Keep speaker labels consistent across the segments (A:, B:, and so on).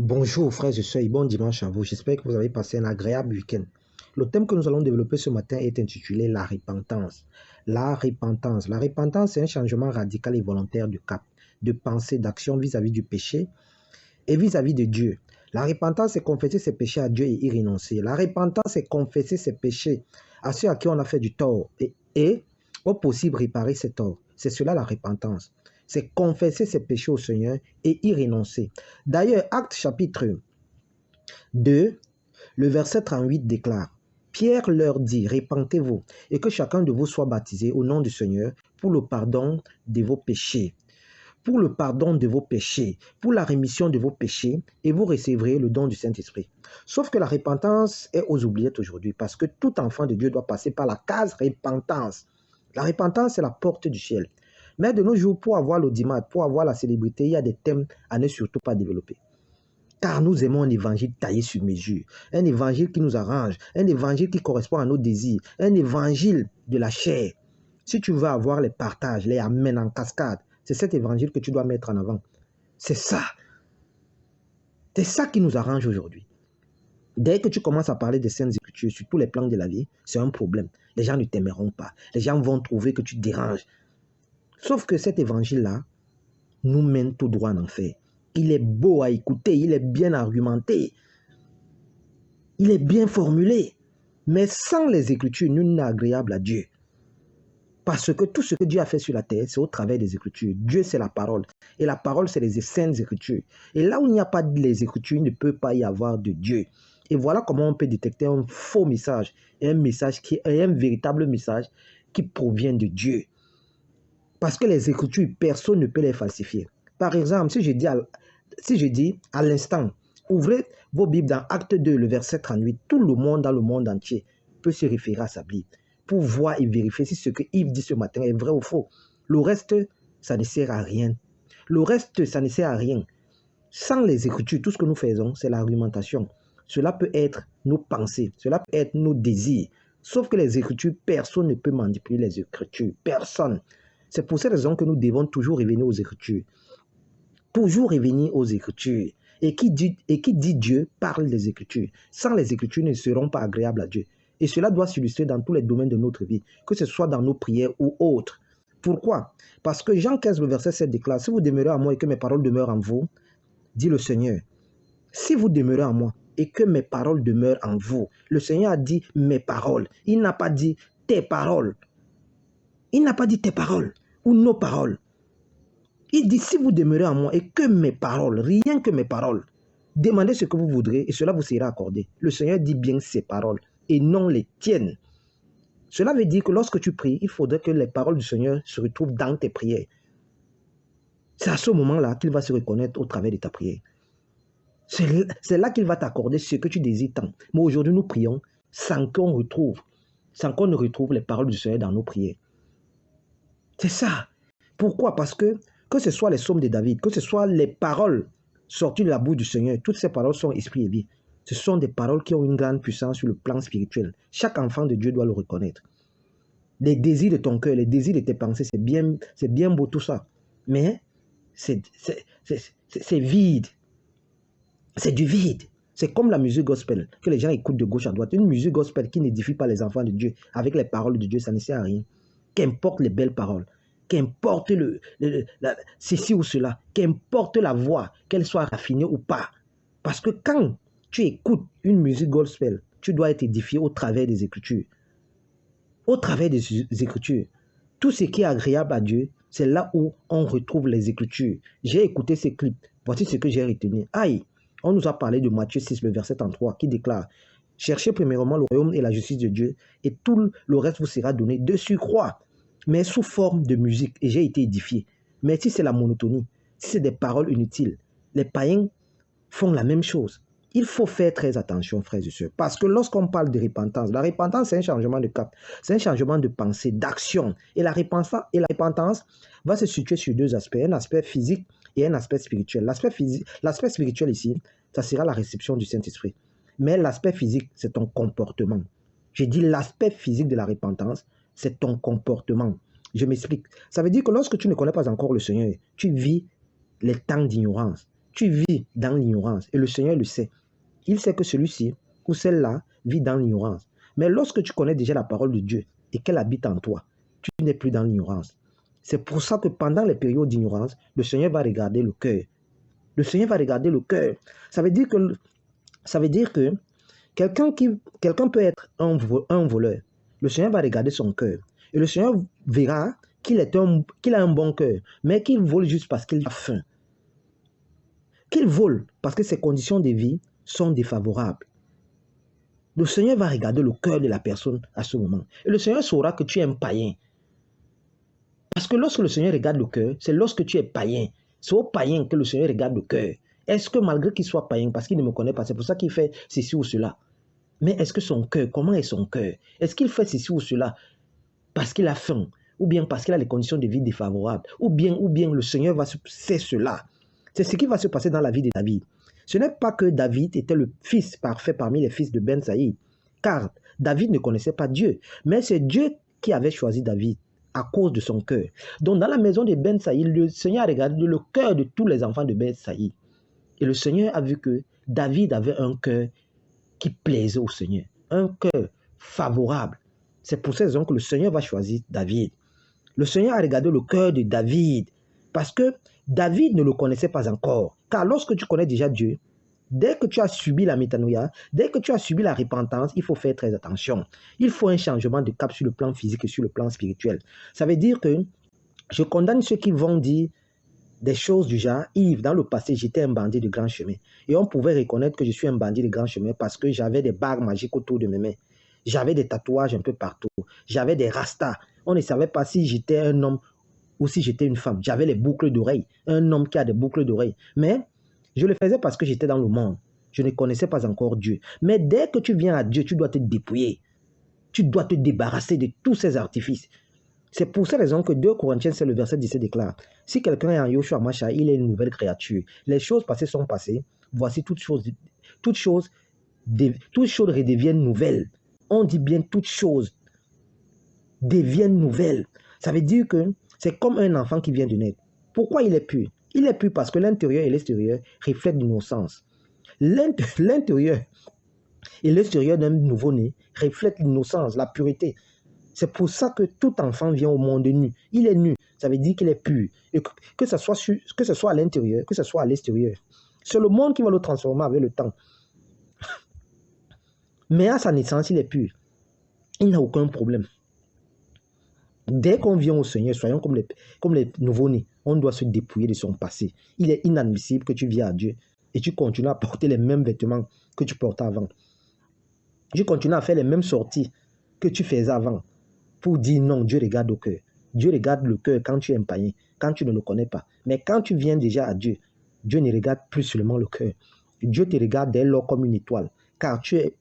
A: Bonjour frères et sœurs et bon dimanche à vous. J'espère que vous avez passé un agréable week-end. Le thème que nous allons développer ce matin est intitulé la repentance. La repentance. La repentance, c'est un changement radical et volontaire de cap, de pensée, d'action vis-à-vis du péché et vis-à-vis de Dieu. La repentance, c'est confesser ses péchés à Dieu et y renoncer. La repentance, c'est confesser ses péchés à ceux à qui on a fait du tort et au possible réparer ses torts. C'est cela la repentance. C'est confesser ses péchés au Seigneur et y renoncer. D'ailleurs, Actes chapitre 2, le verset 38 déclare, Pierre leur dit, repentez-vous et que chacun de vous soit baptisé au nom du Seigneur pour le pardon de vos péchés. Pour le pardon de vos péchés, pour la rémission de vos péchés, et vous recevrez le don du Saint-Esprit. Sauf que la repentance est aux oubliettes aujourd'hui, parce que tout enfant de Dieu doit passer par la case repentance. La repentance, c'est la porte du ciel. Mais de nos jours, pour avoir l'audimat, pour avoir la célébrité, il y a des thèmes à ne surtout pas développer. Car nous aimons un évangile taillé sur mesure, un évangile qui nous arrange, un évangile qui correspond à nos désirs, un évangile de la chair. Si tu veux avoir les partages, les amens en cascade, c'est cet évangile que tu dois mettre en avant. C'est ça. C'est ça qui nous arrange aujourd'hui. Dès que tu commences à parler des saintes écritures sur tous les plans de la vie, c'est un problème. Les gens ne t'aimeront pas. Les gens vont trouver que tu déranges. Sauf que cet évangile-là nous mène tout droit en enfer. Il est beau à écouter, il est bien argumenté, il est bien formulé. Mais sans les écritures, nul n'est agréable à Dieu. Parce que tout ce que Dieu a fait sur la terre, c'est au travers des Écritures. Dieu, c'est la parole. Et la parole, c'est les saintes Écritures. Et là où il n'y a pas les Écritures, il ne peut pas y avoir de Dieu. Et voilà comment on peut détecter un faux message et un message qui est un véritable message qui provient de Dieu. Parce que les Écritures, personne ne peut les falsifier. Par exemple, si je dis à l'instant, ouvrez vos Bibles dans Acte 2, le verset 38, tout le monde dans le monde entier peut se référer à sa Bible pour voir et vérifier si ce que Yves dit ce matin est vrai ou faux. Le reste, ça ne sert à rien. Le reste, ça ne sert à rien. Sans les Écritures, tout ce que nous faisons, c'est l'argumentation. Cela peut être nos pensées, cela peut être nos désirs. Sauf que les Écritures, personne ne peut manipuler les Écritures. Personne. C'est pour cette raison que nous devons toujours revenir aux Écritures. Toujours revenir aux Écritures. Et qui dit Dieu parle des Écritures. Sans les Écritures, ne seront pas agréables à Dieu. Et cela doit s'illustrer dans tous les domaines de notre vie, que ce soit dans nos prières ou autres. Pourquoi? Parce que Jean 15, le verset 7 déclare, si vous demeurez en moi et que mes paroles demeurent en vous, dit le Seigneur, si vous demeurez en moi et que mes paroles demeurent en vous, le Seigneur a dit mes paroles. Il n'a pas dit tes paroles. Il n'a pas dit tes paroles ou nos paroles. Il dit, si vous demeurez en moi et que mes paroles, rien que mes paroles, demandez ce que vous voudrez et cela vous sera accordé. Le Seigneur dit bien ses paroles et non les tiennes. Cela veut dire que lorsque tu pries, il faudrait que les paroles du Seigneur se retrouvent dans tes prières. C'est à ce moment-là qu'il va se reconnaître au travers de ta prière. C'est là qu'il va t'accorder ce que tu désires tant. Mais aujourd'hui, nous prions sans qu'on ne retrouve les paroles du Seigneur dans nos prières. C'est ça. Pourquoi? Parce que ce soit les psaumes de David, que ce soit les paroles sorties de la bouche du Seigneur, toutes ces paroles sont esprit et vie. Ce sont des paroles qui ont une grande puissance sur le plan spirituel. Chaque enfant de Dieu doit le reconnaître. Les désirs de ton cœur, les désirs de tes pensées, c'est bien beau tout ça. Mais c'est vide. C'est du vide. C'est comme la musique gospel que les gens écoutent de gauche à droite. Une musique gospel qui n'édifie pas les enfants de Dieu avec les paroles de Dieu, ça ne sert à rien. Qu'importe les belles paroles, qu'importe ceci ou cela, qu'importe la voix, qu'elle soit raffinée ou pas. Parce que quand tu écoutes une musique gospel, tu dois être édifié au travers des Écritures. Au travers des Écritures. Tout ce qui est agréable à Dieu, c'est là où on retrouve les Écritures. J'ai écouté ces clips. Voici ce que j'ai retenu. Aïe, on nous a parlé de Matthieu 6, le verset 33, qui déclare « Cherchez premièrement le royaume et la justice de Dieu, et tout le reste vous sera donné de surcroît. » Mais sous forme de musique, et j'ai été édifié. Mais si c'est la monotonie, si c'est des paroles inutiles, les païens font la même chose. Il faut faire très attention, frères et sœurs, parce que lorsqu'on parle de repentance, la repentance, c'est un changement de cap, c'est un changement de pensée, d'action. Et la repentance va se situer sur deux aspects, un aspect physique et un aspect spirituel. L'aspect spirituel ici, ça sera la réception du Saint-Esprit. Mais l'aspect physique, c'est ton comportement. J'ai dit l'aspect physique de la repentance, c'est ton comportement. Je m'explique. Ça veut dire que lorsque tu ne connais pas encore le Seigneur, tu vis les temps d'ignorance. tu vis dans l'ignorance et le Seigneur le sait. Il sait que celui-ci ou celle-là vit dans l'ignorance. Mais lorsque tu connais déjà la parole de Dieu et qu'elle habite en toi, tu n'es plus dans l'ignorance. C'est pour ça que pendant les périodes d'ignorance, le Seigneur va regarder le cœur. Le Seigneur va regarder le cœur. Ça veut dire que quelqu'un peut être un voleur. Le Seigneur va regarder son cœur. Et le Seigneur verra qu'il a un bon cœur, mais qu'il vole juste parce qu'il a faim. Qu'il vole parce que ses conditions de vie sont défavorables. Le Seigneur va regarder le cœur de la personne à ce moment. Et le Seigneur saura que tu es un païen. Parce que lorsque le Seigneur regarde le cœur, c'est lorsque tu es païen. C'est au païen que le Seigneur regarde le cœur. Est-ce que malgré qu'il soit païen, parce qu'il ne me connaît pas, c'est pour ça qu'il fait ceci ou cela. Mais est-ce que son cœur, comment est son cœur? Est-ce qu'il fait ceci ou cela parce qu'il a faim? Ou bien parce qu'il a les conditions de vie défavorables? Ou bien le Seigneur va faire cela? C'est ce qui va se passer dans la vie de David. Ce n'est pas que David était le fils parfait parmi les fils de Ben Saïd, car David ne connaissait pas Dieu, mais c'est Dieu qui avait choisi David à cause de son cœur. Donc dans la maison de Ben Saïd, le Seigneur a regardé le cœur de tous les enfants de Ben Saïd. Et le Seigneur a vu que David avait un cœur qui plaisait au Seigneur, un cœur favorable. C'est pour cette raison que le Seigneur va choisir David. Le Seigneur a regardé le cœur de David parce que David ne le connaissait pas encore. Car lorsque tu connais déjà Dieu, dès que tu as subi la métanoïa, dès que tu as subi la repentance, il faut faire très attention. Il faut un changement de cap sur le plan physique et sur le plan spirituel. Ça veut dire que je condamne ceux qui vont dire des choses du genre, Yves, dans le passé, j'étais un bandit de grand chemin. Et on pouvait reconnaître que je suis un bandit de grand chemin parce que j'avais des bagues magiques autour de mes mains. J'avais des tatouages un peu partout. J'avais des rastas. On ne savait pas si j'étais un homme ou si j'étais une femme. J'avais les boucles d'oreilles. Un homme qui a des boucles d'oreilles. Mais je le faisais parce que j'étais dans le monde. Je ne connaissais pas encore Dieu. Mais dès que tu viens à Dieu, tu dois te dépouiller. Tu dois te débarrasser de tous ces artifices. C'est pour cette raison que 2 Corinthiens, c'est le verset 17 déclare, si quelqu'un est en Yoshua Mashiach, il est une nouvelle créature. Les choses passées sont passées. Voici toutes choses redeviennent nouvelles. On dit bien toutes choses deviennent nouvelles. Ça veut dire que c'est comme un enfant qui vient de naître. Pourquoi il est pur? Il est pur parce que l'intérieur et l'extérieur reflètent l'innocence. L'intérieur et l'extérieur d'un nouveau-né reflètent l'innocence, la pureté. C'est pour ça que tout enfant vient au monde nu. Il est nu, ça veut dire qu'il est pur. Et que ce soit à l'intérieur, que ce soit à l'extérieur. C'est le monde qui va le transformer avec le temps. Mais à sa naissance, il est pur. Il n'a aucun problème. Dès qu'on vient au Seigneur, soyons comme les nouveaux-nés, on doit se dépouiller de son passé. Il est inadmissible que tu viennes à Dieu et tu continues à porter les mêmes vêtements que tu portais avant. Tu continues à faire les mêmes sorties que tu faisais avant. Pour dire non, Dieu regarde au cœur. Dieu regarde le cœur quand tu es un païen, quand tu ne le connais pas. Mais quand tu viens déjà à Dieu, Dieu ne regarde plus seulement le cœur. Dieu te regarde dès lors comme une étoile. Car tu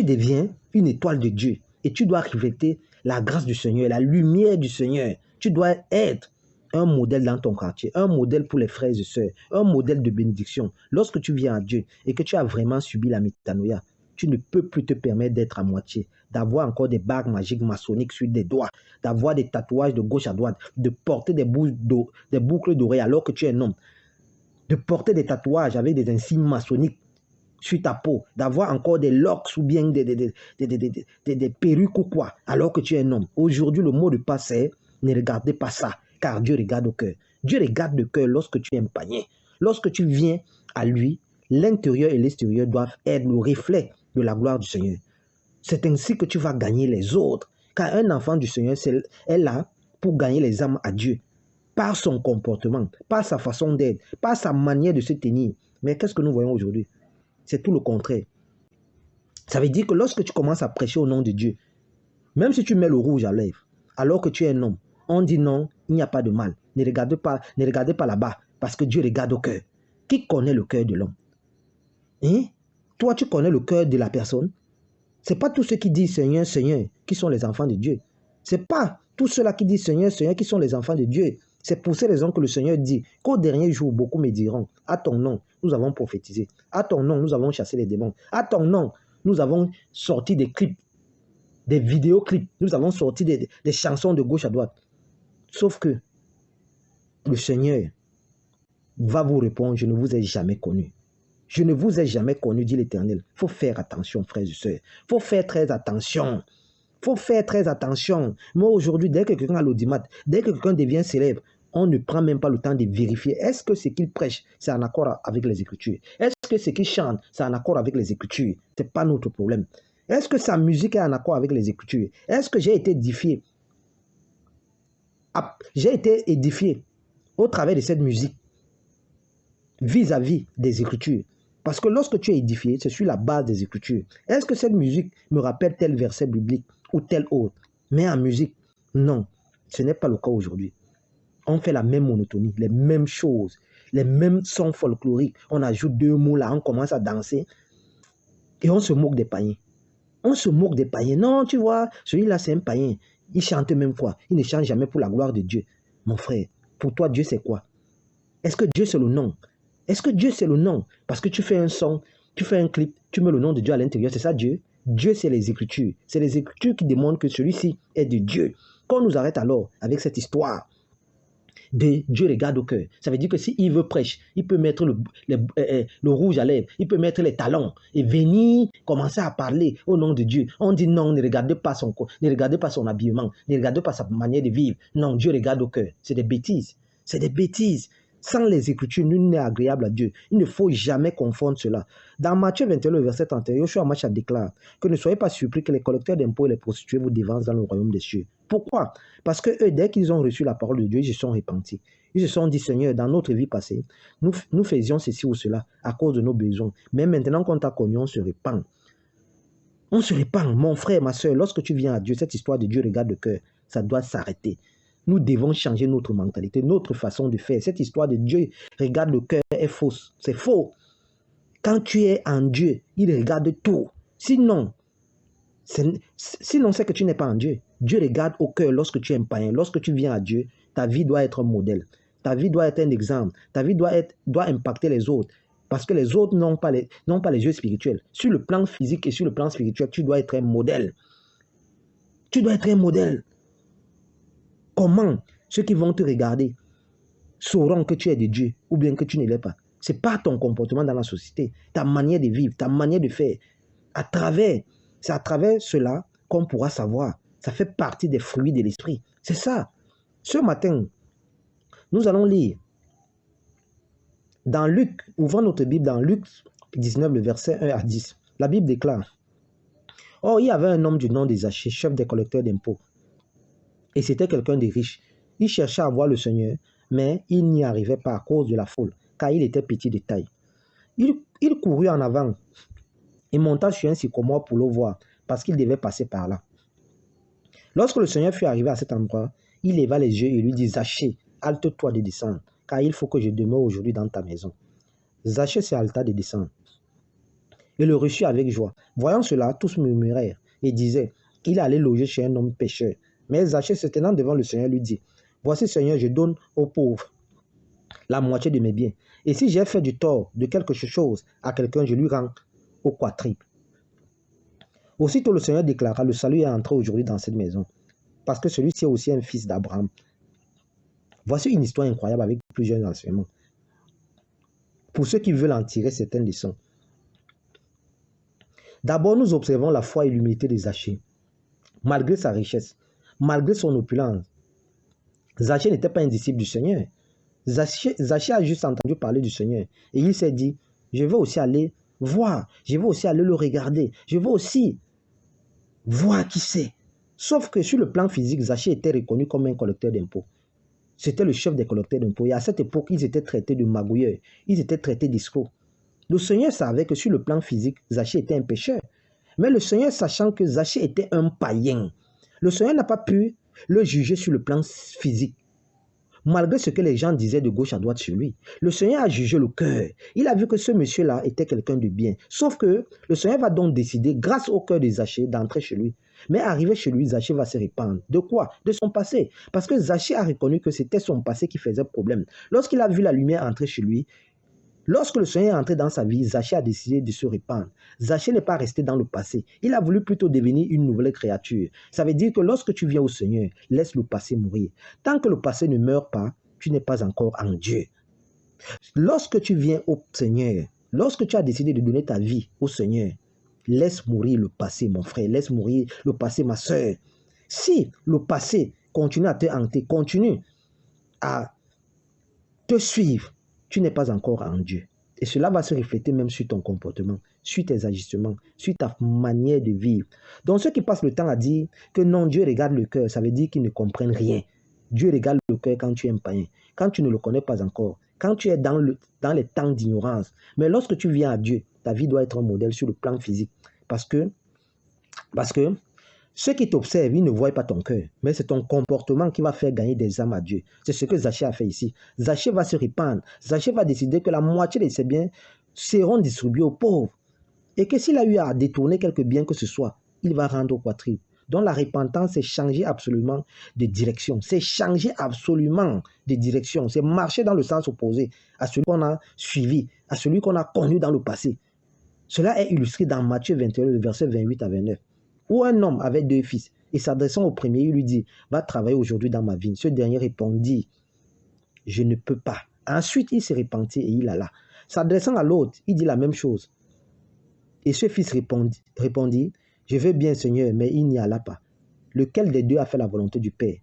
A: deviens une étoile de Dieu. Et tu dois refléter la grâce du Seigneur, la lumière du Seigneur. Tu dois être un modèle dans ton quartier, un modèle pour les frères et sœurs, un modèle de bénédiction. Lorsque tu viens à Dieu et que tu as vraiment subi la métanoïa, tu ne peux plus te permettre d'être à moitié, d'avoir encore des bagues magiques maçonniques sur des doigts, d'avoir des tatouages de gauche à droite, de porter des boucles d'oreilles alors que tu es un homme, de porter des tatouages avec des insignes maçonniques sur ta peau, d'avoir encore des locks ou bien des perruques ou quoi, alors que tu es un homme. Aujourd'hui, le mot de passe est ne regardez pas ça, car Dieu regarde au cœur. Dieu regarde le cœur lorsque tu es un païen. Lorsque tu viens à lui, l'intérieur et l'extérieur doivent être le reflet de la gloire du Seigneur. C'est ainsi que tu vas gagner les autres. Car un enfant du Seigneur est là pour gagner les âmes à Dieu. Par son comportement, par sa façon d'être, par sa manière de se tenir. Mais qu'est-ce que nous voyons aujourd'hui? C'est tout le contraire. Ça veut dire que lorsque tu commences à prêcher au nom de Dieu, même si tu mets le rouge à lèvres, alors que tu es un homme, on dit non, il n'y a pas de mal. Ne regardez pas là-bas, parce que Dieu regarde au cœur. Qui connaît le cœur de l'homme? Hein? Toi, tu connais le cœur de la personne? Ce n'est pas tous ceux qui disent Seigneur, Seigneur, qui sont les enfants de Dieu. Ce n'est pas tous ceux-là qui disent Seigneur, Seigneur, qui sont les enfants de Dieu. C'est pour ces raisons que le Seigneur dit qu'au dernier jour, beaucoup me diront, à ton nom, nous avons prophétisé. À ton nom, nous avons chassé les démons. À ton nom, nous avons sorti des clips, des vidéoclips. Nous avons sorti des chansons de gauche à droite. Sauf que le Seigneur va vous répondre, je ne vous ai jamais connu. Je ne vous ai jamais connu, dit l'Éternel. Il faut faire attention, frères et sœurs. Il faut faire très attention. Il faut faire très attention. Moi, aujourd'hui, dès que quelqu'un a l'audimat, dès que quelqu'un devient célèbre, on ne prend même pas le temps de vérifier. Est-ce que ce qu'il prêche, c'est en accord avec les Écritures? Est-ce que ce qu'il chante, c'est en accord avec les Écritures? Ce n'est pas notre problème. Est-ce que sa musique est en accord avec les Écritures? Est-ce que j'ai été édifié? J'ai été édifié au travers de cette musique vis-à-vis des Écritures. Parce que lorsque tu es édifié, c'est sur la base des Écritures. Est-ce que cette musique me rappelle tel verset biblique ou tel autre? Mais en musique, non. Ce n'est pas le cas aujourd'hui. On fait la même monotonie, les mêmes choses, les mêmes sons folkloriques. On ajoute 2 mots là, on commence à danser et on se moque des païens. On se moque des païens. Non, tu vois, celui-là c'est un païen. Il chante même quoi? Il ne chante jamais pour la gloire de Dieu. Mon frère, pour toi, Dieu c'est quoi? Est-ce que Dieu c'est le nom? Est-ce que Dieu c'est le nom? Parce que tu fais un son, tu fais un clip, tu mets le nom de Dieu à l'intérieur, c'est ça Dieu? Dieu c'est les Écritures. C'est les Écritures qui démontrent que celui-ci est de Dieu. Quand on nous arrête alors avec cette histoire de Dieu regarde au cœur, ça veut dire que s'il veut prêcher, il peut mettre le rouge à lèvres, il peut mettre les talons et venir commencer à parler au nom de Dieu. On dit non, ne regardez pas son corps, ne regardez pas son habillement, ne regardez pas sa manière de vivre. Non, Dieu regarde au cœur. C'est des bêtises. C'est des bêtises. Sans les Écritures, nul n'est agréable à Dieu. Il ne faut jamais confondre cela. Dans Matthieu 21, verset 31, Yoshua Mashiach déclare que ne soyez pas surpris que les collecteurs d'impôts et les prostituées vous dévancent dans le royaume des cieux. Pourquoi? Parce que eux, dès qu'ils ont reçu la parole de Dieu, ils se sont repentis. Ils se sont dit, Seigneur, dans notre vie passée, nous faisions ceci ou cela à cause de nos besoins. Mais maintenant qu'on t'a connu, on se répand. On se répand. Mon frère, ma soeur, lorsque tu viens à Dieu, cette histoire de Dieu regarde le cœur, ça doit s'arrêter. Nous devons changer notre mentalité, notre façon de faire. Cette histoire de Dieu regarde le cœur est fausse. C'est faux. Quand tu es en Dieu, il regarde tout. Sinon, c'est que tu n'es pas en Dieu. Dieu regarde au cœur lorsque tu es un païen. Lorsque tu viens à Dieu, ta vie doit être un modèle. Ta vie doit être un exemple. Ta vie doit impacter les autres. Parce que les autres n'ont pas les yeux spirituels. Sur le plan physique et sur le plan spirituel, tu dois être un modèle. Tu dois être un modèle. Comment ceux qui vont te regarder sauront que tu es de Dieu ou bien que tu ne l'es pas? Ce n'est pas ton comportement dans la société, ta manière de vivre, ta manière de faire. C'est à travers cela qu'on pourra savoir. Ça fait partie des fruits de l'esprit. C'est ça. Ce matin, nous allons lire dans Luc, ouvrons notre Bible dans Luc 19, le verset 1 à 10. La Bible déclare: Or, il y avait un homme du nom de Zachée, chef des collecteurs d'impôts. Et c'était quelqu'un de riche. Il cherchait à voir le Seigneur, mais il n'y arrivait pas à cause de la foule, car il était petit de taille. Il courut en avant et monta sur un sycomore pour le voir, parce qu'il devait passer par là. Lorsque le Seigneur fut arrivé à cet endroit, il leva les yeux et lui dit: Zachée, halte-toi de descendre, car il faut que je demeure aujourd'hui dans ta maison. Zachée se halta de descendre et le reçut avec joie. Voyant cela, tous murmurèrent et disaient qu'il allait loger chez un homme pécheur. Mais Zachée, se tenant devant le Seigneur, lui dit: Voici, Seigneur, je donne aux pauvres la moitié de mes biens. Et si j'ai fait du tort de quelque chose à quelqu'un, je lui rends au quadruple. Aussitôt le Seigneur déclara: Le salut est entré aujourd'hui dans cette maison, parce que celui-ci est aussi un fils d'Abraham. Voici une histoire incroyable avec plusieurs enseignements. Pour ceux qui veulent en tirer certaines leçons. D'abord, nous observons la foi et l'humilité de Zachée. Malgré sa richesse, malgré son opulence, Zachée n'était pas un disciple du Seigneur. Zachée a juste entendu parler du Seigneur. Et il s'est dit: je veux aussi aller voir, je veux aussi aller le regarder, je veux aussi voir qui c'est. Sauf que sur le plan physique, Zachée était reconnu comme un collecteur d'impôts. C'était le chef des collecteurs d'impôts. Et à cette époque, ils étaient traités de magouilleurs, ils étaient traités d'escrocs. Le Seigneur savait que sur le plan physique, Zachée était un pécheur. Mais le Seigneur, sachant que Zachée était un païen, le Seigneur n'a pas pu le juger sur le plan physique. Malgré ce que les gens disaient de gauche à droite sur lui, le Seigneur a jugé le cœur. Il a vu que ce monsieur-là était quelqu'un de bien. Sauf que le Seigneur va donc décider, grâce au cœur de Zachée, d'entrer chez lui. Mais arrivé chez lui, Zachée va se répandre. De quoi? De son passé. Parce que Zachée a reconnu que c'était son passé qui faisait problème. Lorsqu'il a vu la lumière entrer chez lui, lorsque le Seigneur est entré dans sa vie, Zachée a décidé de se répandre. Zachée n'est pas resté dans le passé. Il a voulu plutôt devenir une nouvelle créature. Ça veut dire que lorsque tu viens au Seigneur, laisse le passé mourir. Tant que le passé ne meurt pas, tu n'es pas encore en Dieu. Lorsque tu viens au Seigneur, lorsque tu as décidé de donner ta vie au Seigneur, laisse mourir le passé, mon frère, laisse mourir le passé, ma soeur. Si le passé continue à te hanter, continue à te suivre, tu n'es pas encore en Dieu. Et cela va se refléter même sur ton comportement, sur tes agissements, sur ta manière de vivre. Donc ceux qui passent le temps à dire que non, Dieu regarde le cœur, ça veut dire qu'ils ne comprennent rien. Dieu regarde le cœur quand tu es un païen, quand tu ne le connais pas encore, quand tu es dans les temps d'ignorance. Mais lorsque tu viens à Dieu, ta vie doit être un modèle sur le plan physique. Parce que ceux qui t'observent, ils ne voient pas ton cœur, mais c'est ton comportement qui va faire gagner des âmes à Dieu. C'est ce que Zaché a fait ici. Zaché va se répandre. Zaché va décider que la moitié de ses biens seront distribués aux pauvres. Et que s'il a eu à détourner quelques biens que ce soit, il va rendre au quadruple. Donc la repentance, c'est changer absolument de direction. C'est changer absolument de direction. C'est marcher dans le sens opposé à celui qu'on a suivi, à celui qu'on a connu dans le passé. Cela est illustré dans Matthieu 21, le verset 28 à 29. Où un homme avait 2 fils, et s'adressant au premier, il lui dit, va travailler aujourd'hui dans ma vigne. Ce dernier répondit, je ne peux pas. Ensuite, il se repentit et il alla. S'adressant à l'autre, il dit la même chose. Et ce fils répondit, je veux bien, Seigneur, mais il n'y alla pas. Lequel des deux a fait la volonté du Père?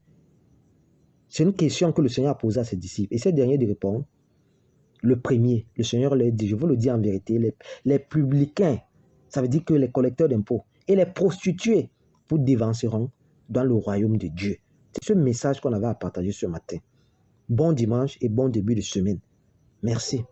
A: C'est une question que le Seigneur a posée à ses disciples. Et ces derniers de répondre, le premier, le Seigneur leur dit, je vous le dis en vérité, les publicains, ça veut dire que les collecteurs d'impôts, et les prostituées vous dévanceront dans le royaume de Dieu. C'est ce message qu'on avait à partager ce matin. Bon dimanche et bon début de semaine. Merci.